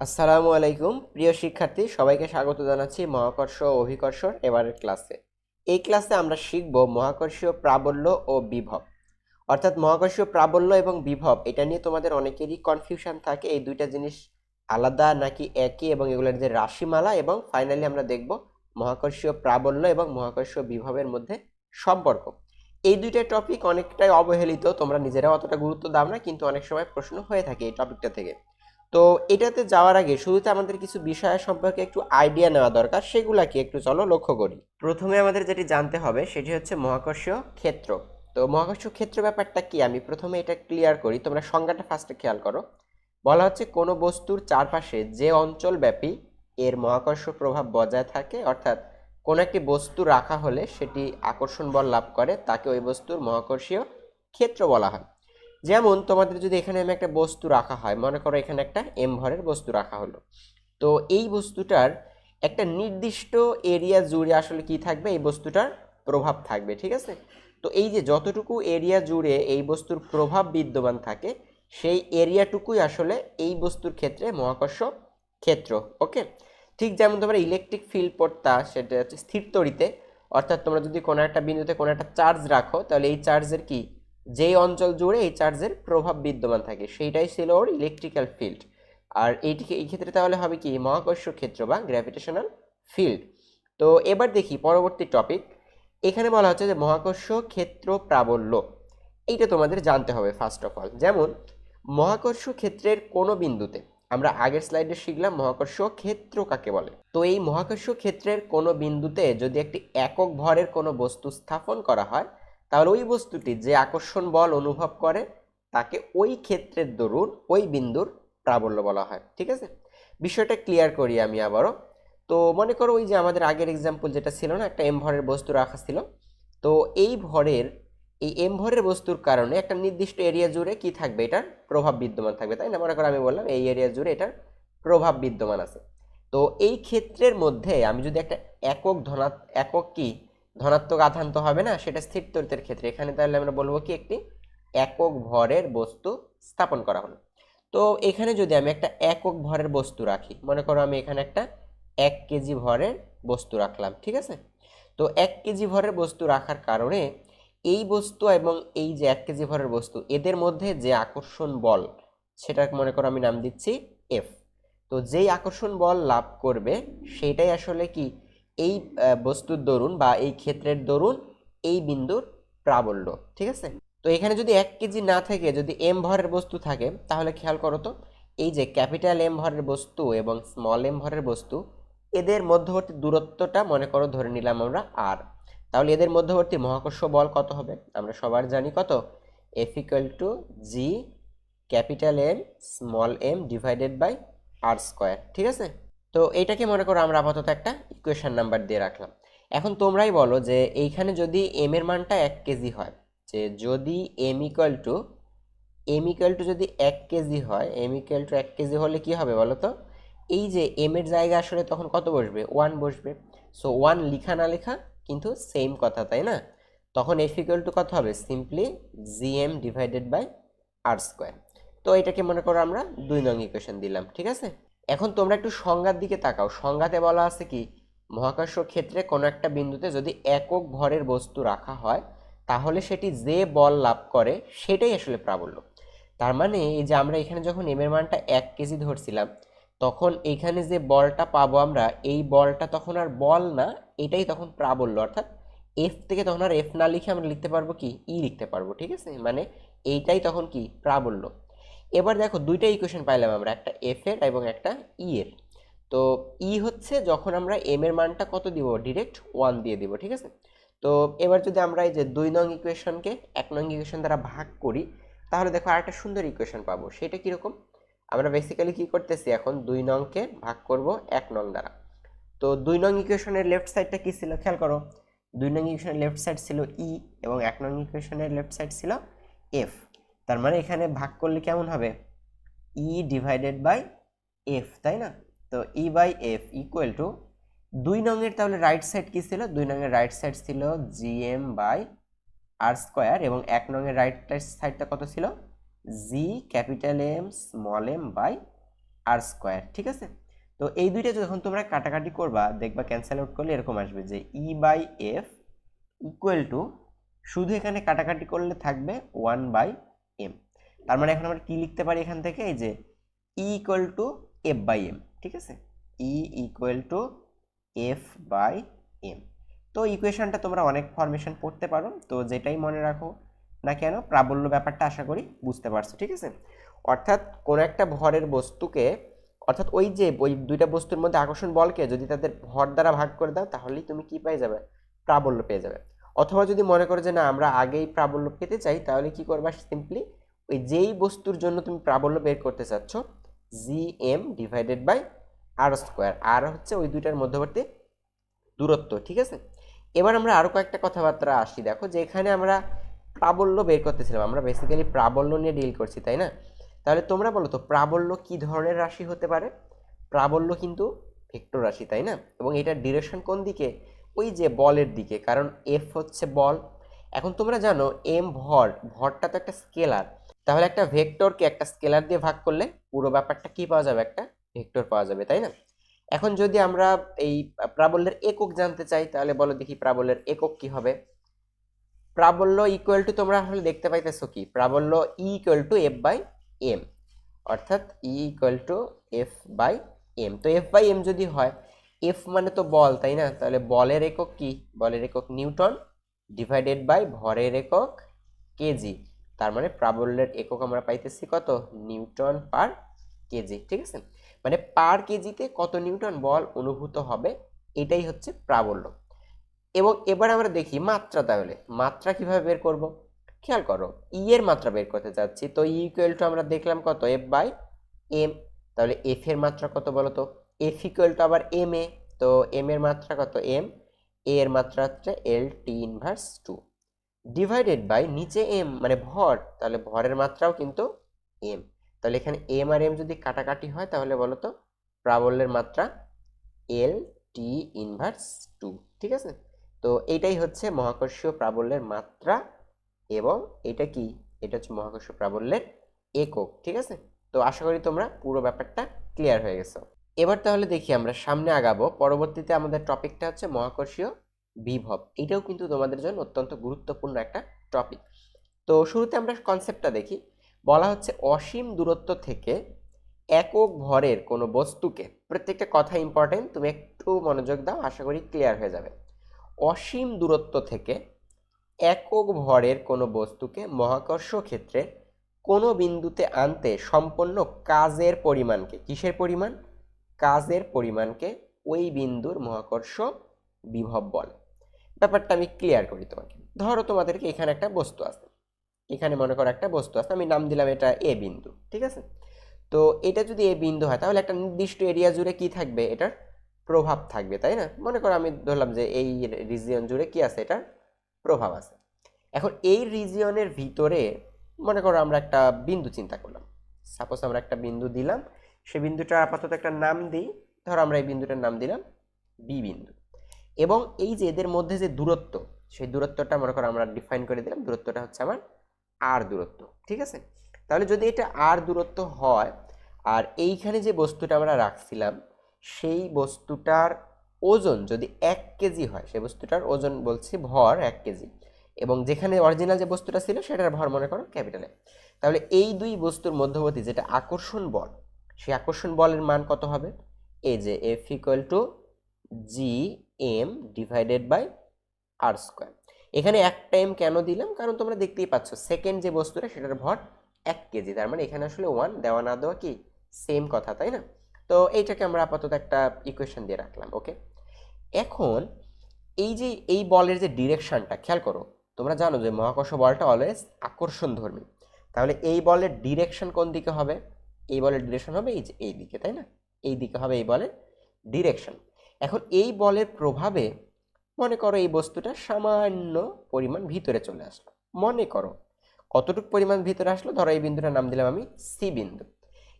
আসসালামু আলাইকুম প্রিয় শিক্ষার্থী, সবাইকে স্বাগত জানাচ্ছি মহাকর্ষ ও অভিকর্ষর এবারের ক্লাসে। এই ক্লাসে আমরা শিখব মহাকর্ষীয় প্রাবল্য ও বিভব। অর্থাৎ মহাকর্ষীয় প্রাবল্য এবং বিভব এটা নিয়ে তোমাদের অনেকেরই কনফিউশন থাকে, এই দুইটা জিনিস আলাদা নাকি একই, এবং এগুলোর যে রাশিমালা, এবং ফাইনালি আমরা দেখব মহাকর্ষীয় প্রাবল্য এবং মহাকর্ষীয় বিভবের মধ্যে সম্পর্ক। এই দুইটা টপিক অনেকটাই অবহেলিত, তোমরা নিজেরা অতটা গুরুত্ব দাও না, কিন্তু অনেক সময় প্রশ্ন হয়ে থাকে এই টপিকটা থেকে। তো এটাতে যাওয়ার আগে শুরুতে আমাদের কিছু বিষয় সম্পর্কে একটু আইডিয়া নেওয়া দরকার, সেগুলাকে একটু চলো লক্ষ্য করি। প্রথমে আমাদের যেটি জানতে হবে সেটি হচ্ছে মহাকর্ষীয় ক্ষেত্র। তো মহাকর্ষীয় ক্ষেত্র ব্যাপারটা কি, আমি প্রথমে এটা ক্লিয়ার করি, তোমরা সংজ্ঞাটা ফার্স্টে খেয়াল করো। বলা হচ্ছে কোনো বস্তুর চারপাশে যে অঞ্চল ব্যাপী এর মহাকর্ষ প্রভাব বজায় থাকে, অর্থাৎ কোনো একটি বস্তু রাখা হলে সেটি আকর্ষণ বল লাভ করে, তাকে ওই বস্তুর মহাকর্ষীয় ক্ষেত্র বলা হয়। যেমন তোমাদের যদি এখানে আমি একটা বস্তু রাখা হয়, মনে করো এখানে একটা এম ভরের বস্তু রাখা হলো, তো এই বস্তুটার একটা নির্দিষ্ট এরিয়া জুড়ে আসলে কি থাকবে, এই বস্তুটার প্রভাব থাকবে, ঠিক আছে। তো এই যে যতটুকু এরিয়া জুড়ে এই বস্তুর প্রভাব বিদ্যমান থাকে, সেই এরিয়াটুকুই আসলে এই বস্তুর ক্ষেত্রে মহাকর্ষ ক্ষেত্র। ওকে, ঠিক যেমন তোমরা ইলেকট্রিক ফিল্ড পড়তা, সেটা হচ্ছে স্থির তড়িতে। অর্থাৎ তোমরা যদি কোনো একটা বিন্দুতে কোনো একটা চার্জ রাখো, তাহলে এই চার্জের কি, যেই অঞ্চল জুড়ে এই চার্জের প্রভাব বিদ্যমান থাকে সেইটাই ছিল ওর ইলেকট্রিক্যাল ফিল্ড। আর এইটিকে এই ক্ষেত্রে তাহলে হবে কি, মহাকর্ষ ক্ষেত্র বা গ্র্যাভিটেশনাল ফিল্ড। তো এবার দেখি পরবর্তী টপিক। এখানে বলা হচ্ছে যে মহাকর্ষ ক্ষেত্র প্রাবল্য, এইটা তোমাদের জানতে হবে ফার্স্ট অফ অল। যেমন মহাকর্ষ ক্ষেত্রের কোনো বিন্দুতে, আমরা আগের স্লাইডে শিখলাম মহাকর্ষ ক্ষেত্র কাকে বলে। তো এই মহাকর্ষ ক্ষেত্রের কোনো বিন্দুতে যদি একটি একক ভরের কোনো বস্তু স্থাপন করা হয়, তাহলে ওই বস্তুটি যে আকর্ষণ বল অনুভব করে তাকে ওই ক্ষেত্রের দরুন ওই বিন্দুর প্রাবল্য বলা হয়, ঠিক আছে। বিষয়টা ক্লিয়ার করি আমি আবারও। তো মনে করো ওই যে আমাদের আগের এক্সাম্পল যেটা ছিল না, একটা এম ভরের বস্তু রাখা ছিল। তো এই এম ভরের বস্তুর কারণে একটা নির্দিষ্ট এরিয়া জুড়ে কি থাকবে, এটার প্রভাব বিদ্যমান থাকবে, তাই না। মনে করো আমি বললাম এই এরিয়া জুড়ে এটার প্রভাব বিদ্যমান আছে। তো এই ক্ষেত্রের মধ্যে আমি যদি একটা একক কি ধনাত্মক আধান তো হবে না, সেটা স্থির তড়িতের ক্ষেত্রে, এখানে তাহলে আমরা বলবো কি একটি একক ভরের বস্তু স্থাপন করা হলো। তো এখানে যদি আমি একটা একক ভরের বস্তু রাখি, মনে করো আমি এখানে একটা 1 কেজি ভরের বস্তু রাখলাম, ঠিক আছে। তো 1 কেজি ভরের বস্তু রাখার কারণে এই বস্তু এবং এই যে 1 কেজি ভরের বস্তু, এদের মধ্যে যে আকর্ষণ বল, সেটা মনে করো আমি নাম দিচ্ছি এফ। তো যেই আকর্ষণ বল লাভ করবে সেটাই আসলে কি, এই বস্তুর দরুন বা এই ক্ষেত্রের দরুন এই বিন্দুর প্রাবল্য, ঠিক আছে। তো এখানে যদি 1 কেজি না থেকে যদি এম ভরের বস্তু থাকে, তাহলে খেয়াল করো তো, এই যে ক্যাপিটাল এম ভরের বস্তু এবং স্মল এম ভরের বস্তু, এদের মধ্যবর্তী দূরত্বটা মনে করো ধরে নিলাম আমরা আর। তাহলে এদের মধ্যবর্তী মহাকর্ষ বল কত হবে, আমরা সবার জানি কত, F equal to G capital M small M divided by R square, ঠিক আছে। তো এইটাকে মনে করো আমরা আপাতত একটা ইকুয়েশন নাম্বার দিয়ে রাখলাম। এখন তোমরাই বলো যে এইখানে যদি এম এর মানটা 1 কেজি হয়, যে যদি এম ইকুয়াল টু যদি 1 কেজি হয়, এম ইকুয়াল টু 1 কেজি হলে কি হবে বলো তো, এই যে এম এর জায়গায় আসলে তখন কত বসবে, 1 বসবে। সো 1 লিখা না লেখা কিন্তু সেম কথা, তাই না। তখন এফ ইকুয়াল টু কত হবে, simply G M divided by R square. তো এটাকে মনে করো আমরা 2 নং ইকুয়েশন দিলাম, ঠিক আছে। এখন তোমরা একটু সংজ্ঞার দিকে তাকাও, সংজ্ঞাতে বলা আছে কি, মহাকর্ষ ক্ষেত্রে কোনো একটা বিন্দুতে যদি একক ভরের বস্তু রাখা হয়, তাহলে সেটি যে বল লাভ করে সেটাই আসলে প্রাবল্য। তার মানে এই যে আমরা এখানে যখন এম এর মানটা 1 কেজি ধরছিলাম, তখন এখানে যে বলটা পাবো আমরা, এই বলটা তখন আর বল না, এটাই তখন প্রাবল্য। অর্থাৎ এফ থেকে তখন আর এফ না লিখে আমরা লিখতে পারবো কি, ই লিখতে পারবো, ঠিক আছে। মানে এইটাই তখন কি প্রাবল্য। এবার দেখো দুইটা ইকুয়েশন পাইলাম আমরা, একটা এফ এর এবং একটা ই এর। তো ই হচ্ছে যখন আমরা এম এর মানটা কত দিব, ডিরেক্ট 1 দিয়ে দিব, ঠিক আছে। তো এবার যদি আমরা এই যে 2 নং ইকুয়েশনকে 1 নং ইকুয়েশন দ্বারা ভাগ করি, তাহলে দেখো আরেকটা সুন্দর ইকুয়েশন পাবো। সেটা কিরকম, আমরা বেসিক্যালি কি করতেছি, এখন 2 নংকে ভাগ করব 1 নং দ্বারা। তো 2 নং ইকুয়েশনের লেফট সাইডটা কি ছিল খেয়াল করো, 2 নং ইকুয়েশনের লেফট সাইড ছিল ই এবং 1 নং ইকুয়েশনের লেফট সাইড ছিল এফ। তার মানে এখানে ভাগ করলে কেমন হবে, ই ডিভাইডেড বাই এফ, তাই না। তো E by F equal two 2 নং এর তাহলে রাইট সাইড কি ছিল, 2 নং এর রাইট সাইড ছিল G M by R square, এবং 1 নং এর রাইট সাইডটা কত ছিল, G capital M small M by R square, ঠিক আছে। তো এই দুইটা যখন তোমরা কাটাকাটি করবা দেখবা ক্যান্সেল আউট করলে এরকম আসবে যে E by F equal two, শুধু এখানে কাটাকাটি করলে থাকবে 1/m। তার মানে এখন আমরা কি লিখতে পারি এখান থেকে, এই যে ই equal to F by M, ঠিক আছে, E equal to F by M. তো ইকুয়েশনটা তোমরা অনেক ফরমেশন পড়তে পারো, তো যেটাই মনে রাখো না কেন প্রাবল্য ব্যাপারটা আশা করি বুঝতে পারছো, ঠিক আছে। অর্থাৎ কোনো একটা ভরের বস্তুকে, অর্থাৎ ওই দুইটা বস্তুর মধ্যে আকর্ষণ বলকে যদি তাদের ভর দ্বারা ভাগ করে দাও তাহলেই তুমি কি পেয়ে যাবে, প্রাবল্য পেয়ে যাবে। অথবা যদি মনে করো যে না আমরা আগেই প্রাবল্য পেতে চাই, তাহলে কি করবা, সিম্পলি ওই যেই বস্তুর জন্য তুমি প্রাবল্য বের করতে চাচ্ছ g M divided by R square, আর হচ্ছে ওই দুইটার মধ্যবর্তী দূরত্ব, ঠিক আছে। এবার আমরা আরো কয়েকটা কথাবার্তা আসি, দেখো যে এখানে আমরা প্রাবল্য বের করতেছিলাম, আমরা বেসিক্যালি প্রাবল্য নিয়ে ডিল করছি, তাই না। তাহলে তোমরা বলো তো প্রাবল্য কি ধরনের রাশি হতে পারে? প্রাবল্য কিন্তু ভেক্টর রাশি, তাই না, এবং এটার ডিরেকশন কোন দিকে, ওই যে বলের দিকে, কারণ এফ হচ্ছে বল। এখন তোমরা জানো এম ভরটা তো একটা স্কেলার, তাহলে একটা ভেক্টরকে একটা স্কেলার দিয়ে ভাগ করলে পুরো ব্যাপারটা কি পাওয়া যাবে, একটা ভেক্টর পাওয়া যাবে, তাই না। এখন যদি আমরা এই প্রাবল্যের একক জানতে চাই, তাহলে বলো দেখি প্রাবল্যের একক কি হবে। প্রাবল্য ইকুয়াল টু, তোমরা আসলে দেখতে পাইতেছো কি, প্রাবল্য e equal to F by m, অর্থাৎ e equal to F by M. তো এফ বাই এম যদি হয়, এফ মানে তো বল, তাই না, তাহলে বলের একক কি, বলের একক নিউটন ডিভাইডেড বাই ভরের একক কেজি। তার মানে প্রাবল্যের একক আমরা পাইতেছি কত, নিউটন পার কেজি, ঠিক আছে। মানে পার কেজিতে কত নিউটন বল অনুভূত হবে, এটাই হচ্ছে প্রাবল্য। এবং এবার আমরা দেখি মাত্রা, তাহলে মাত্রা কিভাবে বের করব, খেয়াল করো ই এর মাত্রা বের করতে চাচ্ছি, তো ই ইকুয়াল টু আমরা দেখলাম কত, এফ বাই এম। তাহলে এফ এর মাত্রা কত বলো তো, এফ ইকুয়াল টু আবার এম এ, তো এম এর মাত্রা কত এম, এ এর মাত্রা হচ্ছে এল টি ইনভার্স 2 ডিভাইডেড বাই নিচে এম মানে ভর, তাহলে ভরের মাত্রাও কিন্তু এম। তাহলে এখানে এম আর এম যদি কাটাকাটি হয় তাহলে বলো তো প্রাবল্যের মাত্রা এল টি ইনভার্স 2, ঠিক আছে। তো এইটাই হচ্ছে মহাকর্ষীয় প্রাবল্যের মাত্রা, এবং এটা কি, এটা হচ্ছে মহাকর্ষীয় প্রাবল্যের একক, ঠিক আছে। তো আশা করি তোমরা পুরো ব্যাপারটা ক্লিয়ার হয়ে গেছো। এবার তাহলে দেখি আমরা সামনে আগাবো, পরবর্তীতে আমাদের টপিকটা হচ্ছে মহাকর্ষীয় বিভব, এটাও কিন্তু তোমাদের জন্য অত্যন্ত গুরুত্বপূর্ণ একটা টপিক। তো শুরুতে আমরা কনসেপ্টটা দেখি, বলা হচ্ছে অসীম দূরত্ব থেকে একক ভরের কোনো বস্তুকে, প্রত্যেকটা কথা ইম্পর্টেন্ট, তুমি একটু মনোযোগ দাও, আশা করি ক্লিয়ার হয়ে যাবে। অসীম দূরত্ব থেকে একক ভরের কোনো বস্তুকে মহাকর্ষ ক্ষেত্রে কোনো বিন্দুতে আনতে সম্পন্ন কাজের পরিমাণকে, কিসের পরিমাণ, কাজের পরিমাণকে ওই বিন্দুর মহাকর্ষ বিভব বলে। ব্যাপারটা আমি ক্লিয়ার করি তোমাকে। ধরো তোমাদেরকে এখানে একটা বস্তু আছে, এখানে মনে করো একটা বস্তু আছে, আমি নাম দিলাম এটা এ বিন্দু, ঠিক আছে। তো এটা যদি এ বিন্দু হয় তাহলে একটা নির্দিষ্ট এরিয়া জুড়ে কি থাকবে, এটার প্রভাব থাকবে, তাই না। মনে করো আমি ধরলাম যে এই রিজিয়ন জুড়ে কি আছে, এটার প্রভাব আছে। এখন এই রিজিয়নের ভিতরে মনে করো আমরা একটা বিন্দু চিন্তা করলাম, সাপোজ আমরা একটা বিন্দু দিলাম, সে বিন্দুটা আপাতত একটা নাম দিই, ধরো আমরা এই বিন্দুটার নাম দিলাম বি বিন্দু। এবং এই যে এদের মধ্যে যে দূরত্ব, সেই দূরত্বটা মনে করো আমরা ডিফাইন করে দিলাম, দূরত্বটা হচ্ছে আমার আর দূরত্ব, ঠিক আছে। তাহলে যদি এটা আর দূরত্ব হয়, আর এইখানে যে বস্তুটা আমরা রাখছিলাম সেই বস্তুটার ওজন যদি 1 কেজি হয়, সেই বস্তুটার ওজন বলছি ভর 1 কেজি, এবং যেখানে অরিজিনাল যে বস্তুটা ছিল সেটার ভর মনে করো ক্যাপিটাল এ, তাহলে এই দুই বস্তুর মধ্যবর্তী যেটা আকর্ষণ বল, সেই আকর্ষণ বলের মান কত হবে, এই যে F equal to G M divided by R square. এখানে একটা এম কেন দিলাম, কারণ তোমরা দেখতেই পাচ্ছ সেকেন্ড যে বস্তুটা সেটার ভর 1 কেজি, তার মানে এখানে আসলে 1 দেওয়া না দেওয়া কি সেম কথা, তাই না। তো এইটাকে আমরা আপাতত একটা ইকুয়েশন দিয়ে রাখলাম, ওকে। এখন এই যে এই বলের যে ডিরেকশনটা খেয়াল করো, তোমরা জানো যে মহাকর্ষ বলটা অলওয়েজ আকর্ষণধর্মী, তাহলে এই বলের ডিরেকশন কোন দিকে হবে, এই বলের ডিরেকশন হবে এই যে এই দিকে, তাই না, এই দিকে হবে এই বলের ডিরেকশন। এখন এই বলের প্রভাবে মনে করো এই বস্তুটা সামান্য পরিমাণ ভিতরে চলে আসলো, মনে করো কতটুকু পরিমাণ ভিতরে আসলো, ধরো এই বিন্দুটার নাম দিলাম আমি সি বিন্দু,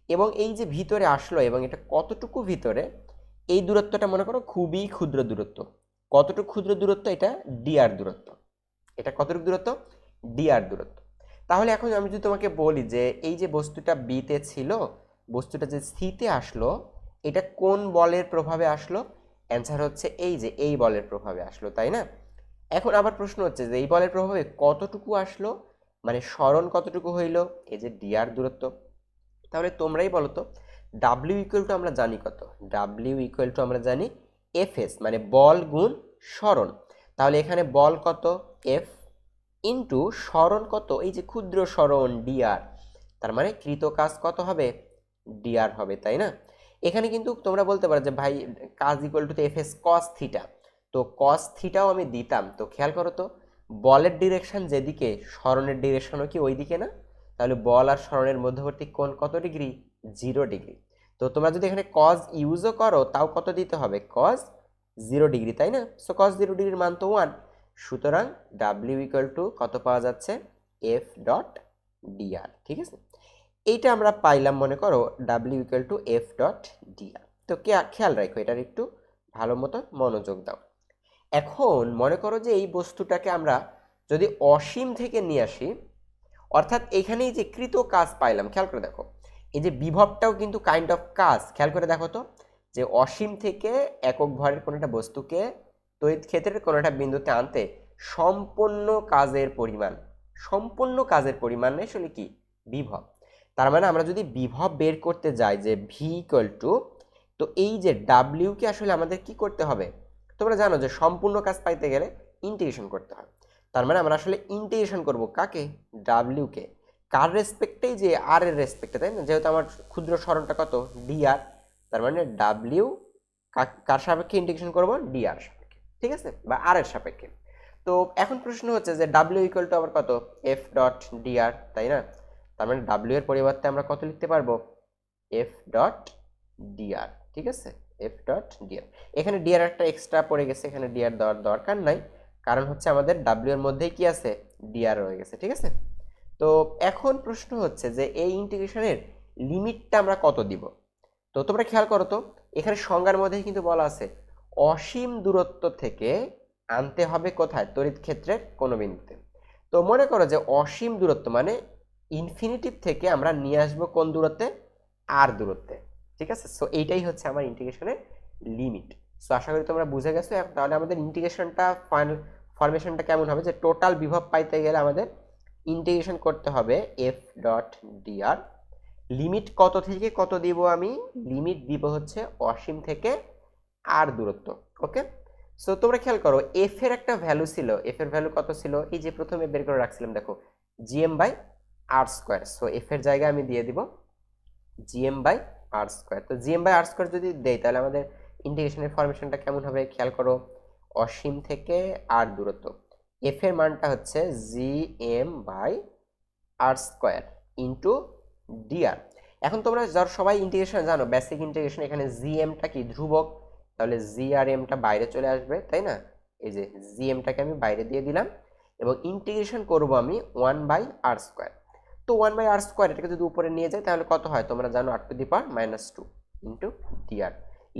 এবং এই যে ভিতরে আসলো এবং এটা কতটুকু ভিতরে, এই দূরত্বটা মনে করো খুবই ক্ষুদ্র দূরত্ব, কতটুকু ক্ষুদ্র দূরত্ব, এটা ডিআর দূরত্ব, এটা কতটুকু দূরত্ব, ডিআর দূরত্ব। তাহলে এখন আমি যদি তোমাকে বলি যে এই যে বস্তুটা বিতে ছিল বস্তুটা যে স্থিতে আসলো এটা কোন বলের প্রভাবে আসলো? অ্যান্সার হচ্ছে এই যে এই বলের প্রভাবে আসলো, তাই না? এখন আবার প্রশ্ন হচ্ছে যে এই বলের প্রভাবে কতটুকু আসলো, মানে সরণ কতটুকু হইল, এই যে ডিআর দূরত্ব। তাহলে তোমরাই বলো তো, ডাব্লিউ ইকুয়াল টু আমরা জানি কত? ডাব্লিউ ইকুয়াল টু আমরা জানি এফ এস, মানে বল গুণ সরণ। তাহলে এখানে বল কত? এফ ইন্টু সরণ কত? এই যে ক্ষুদ্র সরণ ডিআর, তার মানে কৃত কাজ কত হবে? ডিআর হবে, তাই না? এখানে কিন্তু তোমরা বলতে পারো যে ভাই কাজ equal to F S cos theta, তো কস থিটাও আমি দিতাম। তো খেয়াল করো তো, বলের ডিরেকশন যেদিকে সরণের ডিরেকশনও কি ওই দিকে না? তাহলে বল আর সরণের মধ্যবর্তী কোণ কত ডিগ্রি? 0 ডিগ্রি। তো তোমরা যদি এখানে কজ ইউজও করো তাও কত দিতে হবে? কজ 0 ডিগ্রি, তাই না? সো কজ 0 ডিগ্রির মান তো 1। সুতরাং ডাব্লিউ ইকুয়াল টু কত পাওয়া যাচ্ছে? F dot dr. ঠিক আছে, এইটা আমরা পাইলাম, মনে করো W equal to F dot dr. তো খেয়াল রাখো, এটার একটু ভালো মতো মনোযোগ দাও। এখন মনে করো যে এই বস্তুটাকে আমরা যদি অসীম থেকে নিয়ে আসি, অর্থাৎ এখানেই যে কৃত কাজ পাইলাম, খেয়াল করে দেখো এই যে বিভবটাও কিন্তু কাইন্ড অফ কাজ। খেয়াল করে দেখো তো, যে অসীম থেকে একক ভরের কোনো একটা বস্তুকে তড়িৎ ক্ষেত্রের কোনো একটা বিন্দুতে আনতে সম্পূর্ণ কাজের পরিমাণ, সম্পূর্ণ কাজের পরিমাণ আসলে কি? বিভব। তার মানে আমরা যদি বিভব বের করতে যাই যে ভি ইকুয়াল টু, তো এই যে ডাব্লিউ কে আসলে আমাদের কি করতে হবে? তোমরা জানো যে সম্পূর্ণ কাজ পাইতে গেলে ইন্টিগ্রেশন করতে হয়। তার মানে আমরা আসলে ইন্টিগ্রেশন করব কাকে? ডাব্লিউ কে। কার রেসপেক্টেই? যে আর এর রেসপেক্টে, তাই না? যেহেতু আমার ক্ষুদ্র সরণটা কত? ডিআর, তার মানে ডাব্লিউ কার সাপেক্ষে ইন্টিগ্রেশন করব? ডিআর সাপেক্ষে, ঠিক আছে, বা আর এর সাপেক্ষে। তো এখন প্রশ্ন হচ্ছে যে ডাব্লিউ ইকুয়াল টু আবার কত? এফ ডট ডিআর, তাই না? তার মানে ডাব্লিউ এর পরিবর্তে আমরা কত লিখতে পারবো? এফ ডট ডিআর, ঠিক আছে, এফ ডট ডিআর। এখানে ডিআর একটা এক্সট্রা পড়ে গেছে, এখানে ডিআর দেওয়ার দরকার নাই, কারণ হচ্ছে আমাদের ডাব্লিউ এর মধ্যেই কি আছে? ডিআর রয়ে গেছে, ঠিক আছে। তো এখন প্রশ্ন হচ্ছে যে এই ইন্টিগ্রেশনের লিমিটটা আমরা কত দিব? তো তোমরা খেয়াল করো তো, এখানে সংজ্ঞার মধ্যেই কিন্তু বলা আছে অসীম দূরত্ব থেকে আনতে হবে কোথায়? তড়িৎ ক্ষেত্রের কোনো বিন্দুতে। তো মনে করো যে অসীম দূরত্ব মানে ইনফিনিটিভ থেকে আমরা নিয়ে আসবো কোন দূরত্বে? আর দূরত্বে, ঠিক আছে। সো এইটাই হচ্ছে আমার ইন্টিগ্রেশনের লিমিট। সো আশা করি তোমরা বুঝে গেছো। তাহলে আমাদের ইন্টিগ্রেশনটা ফাইনাল ফরমেশনটা কেমন হবে? যে টোটাল বিভব পাইতে গেলে আমাদের ইন্টিগ্রেশন করতে হবে এফ ডট ডিআর। লিমিট কত থেকে কত দিব? আমি লিমিট দিব হচ্ছে অসীম থেকে আর দূরত্ব। ওকে, সো তোমরা খেয়াল করো এফ এর একটা ভ্যালু ছিল। এফ এর ভ্যালু কত ছিল? এই যে প্রথমে বের করে রাখছিলাম, দেখো GM by R square. So F এর জায়গায় আমি দিয়ে দিব জিএম বাই আর স্কোয়ার। তো জিএম বাই আর স্কোয়ার যদি দেই তাহলে আমাদের ইন্টিগ্রেশনের ফরমেশনটা কেমন হবে? খেয়াল করো, অসীম থেকে আর দূরত্ব, এফ এর মানটা হচ্ছে GM by R square into dr. এখন তোমরা যার সবাই ইন্টিগ্রেশন জানো, বেসিক ইন্টিগ্রেশন, এখানে জিএমটা কি? ধ্রুবক, তাহলে জি আর এমটা বাইরে চলে আসবে, তাই না? এই যে জিএমটাকে আমি বাইরে দিয়ে দিলাম এবং ইন্টিগ্রেশন করব আমি 1 বাই আর স্কোয়ার। তো 1 বাই আর স্কোয়ার এটাকে যদি উপরে নিয়ে যাই তাহলে কত হয়? তোমরা জানো r to the power -2 into d r.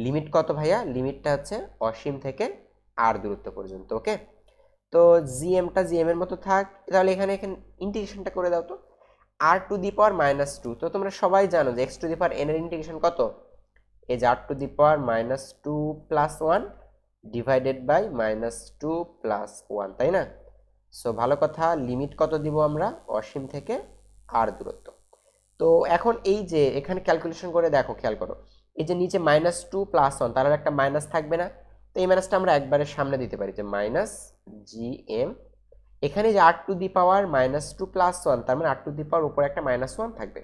Limit কত ভাইয়া? লিমিটটা হচ্ছে অসীম থেকে আর দূরত্ব পর্যন্ত। ওকে, তো জিএমটা জিএম এর মতো থাক। তাহলে এখানে ইন্টিগ্রেশনটা করে দাও তো, আর টু দি পাওয়ার -2। তো তোমরা সবাই জানো যে x to the power n এর ইন্টিগ্রেশন কত? এই যে r to the power -2 plus 1 divided by -2 plus 1, তাই না? সো ভালো কথা, লিমিট কত দিব আমরা? অসীম থেকে আর দূরত্ব। তো এখন এই যে এখানে ক্যালকুলেশন করে দেখো, খেয়াল করো এই যে নিচে -2 প্লাস 1, তার একটা মাইনাস থাকবে না? তো এই মাইনাসটা আমরা একবারে সামনে দিতে পারি যে মাইনাস জিএম। এখানে যে r to the power -2 plus 1, তার মানে আর টু দি পাওয়ার উপরে একটা -1 থাকবে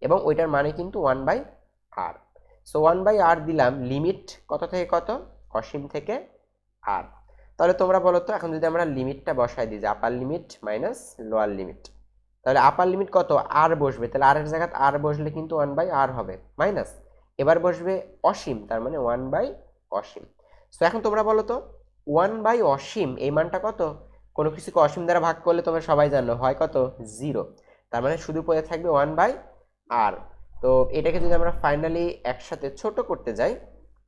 এবং ওইটার মানে কিন্তু 1 বাই আর। সো 1 বাই আর দিলাম। লিমিট কত থেকে কত? অসীম থেকে আর। তাহলে তোমরা বলো তো, এখন যদি আমরা লিমিটটা বসাই দিই যে আপার লিমিট মাইনাস লোয়ার লিমিট, তাহলে আপার লিমিট কত? আর বসবে, তাহলে আর এর জায়গায় আর বসলে কিন্তু 1 বাই আর হবে মাইনাস। এবার বসবে অসীম, তার মানে 1 বাই অসীম। সো এখন তোমরা বলো তো 1 বাই অসীম এই মানটা কত? কোনো কিছুকে অসীম দ্বারা ভাগ করলে তোমরা সবাই জানো হয় কত? 0। তার মানে শুধু পড়ে থাকবে 1 বাই আর। তো এটাকে যদি আমরা ফাইনালি একসাথে ছোট করতে যাই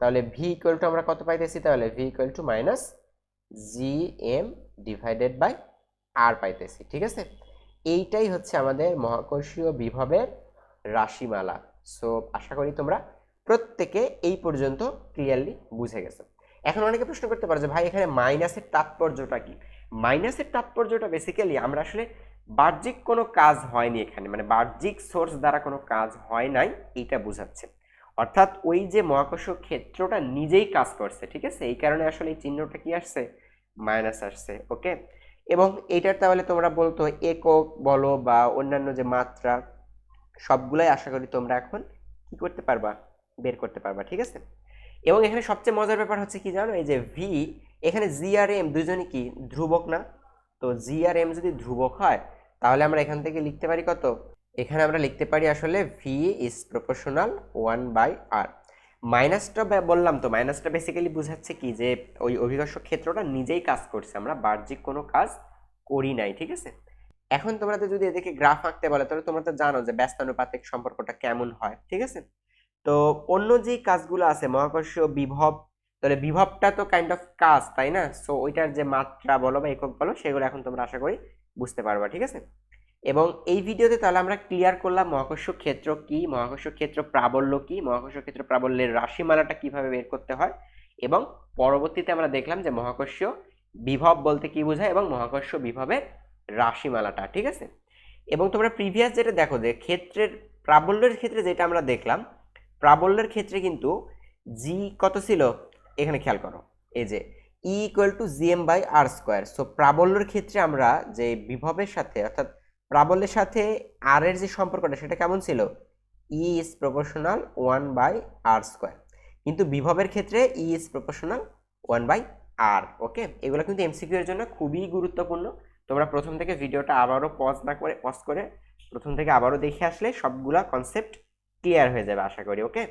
তাহলে ভি ইকুয়াল টু আমরা কত পাইতেছি? তাহলে v equal to minus g M divided by r পাইতেছি, ঠিক আছে। এইটাই হচ্ছে আমাদের মহাকর্ষীয় বিভবের রাশিমালা। সো আশা করি তোমরা প্রত্যেকে এই পর্যন্ত ক্লিয়ারলি বুঝে গেছো। এখন অনেকে প্রশ্ন করতে পারো যে ভাই এখানে মাইনাসের তাৎপর্যটা কি? মাইনাসের তাৎপর্যটা বেসিক্যালি আমরা আসলে বাহ্যিক কোনো কাজ হয়নি এখানে, মানে বাহ্যিক সোর্স দ্বারা কোনো কাজ হয় নাই এইটা বোঝাচ্ছে। অর্থাৎ ওই যে মহাকর্ষ ক্ষেত্রটা নিজেই কাজ করছে, ঠিক আছে, এই কারণে আসলে এই চিহ্নটা কি আসছে, মাইনাস আসছে। ওকে, এবং এইটার তাহলে তোমরা বলতো একক বলো বা অন্যান্য যে মাত্রা সবগুলাই আশা করি তোমরা এখন কি করতে পারবা, বের করতে পারবা, ঠিক আছে। এবং এখানে সবচেয়ে মজার ব্যাপার হচ্ছে কি জানো, এই যে ভি, এখানে জি আর এম দুজনই কি ধ্রুবক না? তো জি আর এম যদি ধ্রুবক হয় তাহলে আমরা এখান থেকে লিখতে পারি কত, এখানে আমরা লিখতে পারি আসলে ভি ইজ প্রপোর্শনাল 1/r। মাইনাসটা বললাম তো, মাইনাসটা বেসিক্যালি বোঝাচ্ছে কি যে ওই অভিকর্ষ ক্ষেত্রটা নিজেই কাজ করছে, আমরা বাহ্যিক কোনো কাজ করি নাই, ঠিক আছে। এখন তোমরা তো যদি এদিকে গ্রাফ আঁকতে বলে তাহলে তোমরা তো জানো যে ব্যস্তানুপাতিক সম্পর্কটা কেমন হয়, ঠিক আছে। তো অন্য যে কাজগুলো আছে মহাকর্ষীয় বিভব, তাহলে বিভবটা তো কাইন্ড অফ কাজ, তাই না? সো ওইটার যে মাত্রা বলো বা একক বলো সেগুলো এখন তোমরা আশা করি বুঝতে পারবা, ঠিক আছে। এবং এই ভিডিওতে তাহলে আমরা ক্লিয়ার করলাম মহাকর্ষ ক্ষেত্র কি, মহাকর্ষ ক্ষেত্র প্রাবল্য কি, মহাকর্ষ ক্ষেত্র প্রাবল্যের রাশিমালাটা কিভাবে বের করতে হয়, এবং পরবর্তীতে আমরা দেখলাম যে মহাকর্ষীয় বিভব বলতে কি বোঝায় এবং মহাকর্ষ বিভবের রাশিমালাটা, ঠিক আছে। এবং তোমরা প্রিভিয়াস যেটা দেখো যে ক্ষেত্রের প্রাবল্যের ক্ষেত্রে যেটা আমরা দেখলাম, প্রাবল্যের ক্ষেত্রে কিন্তু জি কত ছিল, এখানে খেয়াল করো, এই যে ই ইকুয়াল টু gm/r²। সো প্রাবল্যের ক্ষেত্রে আমরা যে বিভবের সাথে অর্থাৎ প্রাবল্যের সাথে আর এর যে সম্পর্কটা সেটা কেমন ছিল, ই ইজ প্রপোর্শনাল 1/r²। কিন্তু বিভবের ক্ষেত্রে ই ইজ প্রপোর্শনাল 1/r। ওকে, এগুলো কিন্তু এমসিকিউ এর জন্য খুবই গুরুত্বপূর্ণ। তোমরা প্রথম থেকে ভিডিওটা আবারও পজ করে প্রথম থেকে আবারও দেখে আসলে সবগুলা কনসেপ্ট ক্লিয়ার হয়ে যাবে আশা করি। ওকে,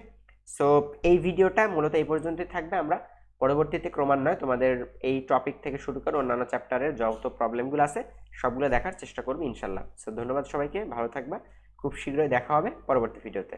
সো এই ভিডিওটা মূলত এই পর্যন্তই থাকবে। আমরা পরবর্তীতে ক্রমান্বয়ে তোমাদের এই টপিক থেকে শুরু করে অন্যান্য চ্যাপ্টারের যত প্রবলেমগুলো আছে সবগুলো দেখার চেষ্টা করবো ইনশাল্লাহ। সো ধন্যবাদ সবাইকে, ভালো থাকবা, খুব শীঘ্রই দেখা হবে পরবর্তী ভিডিওতে।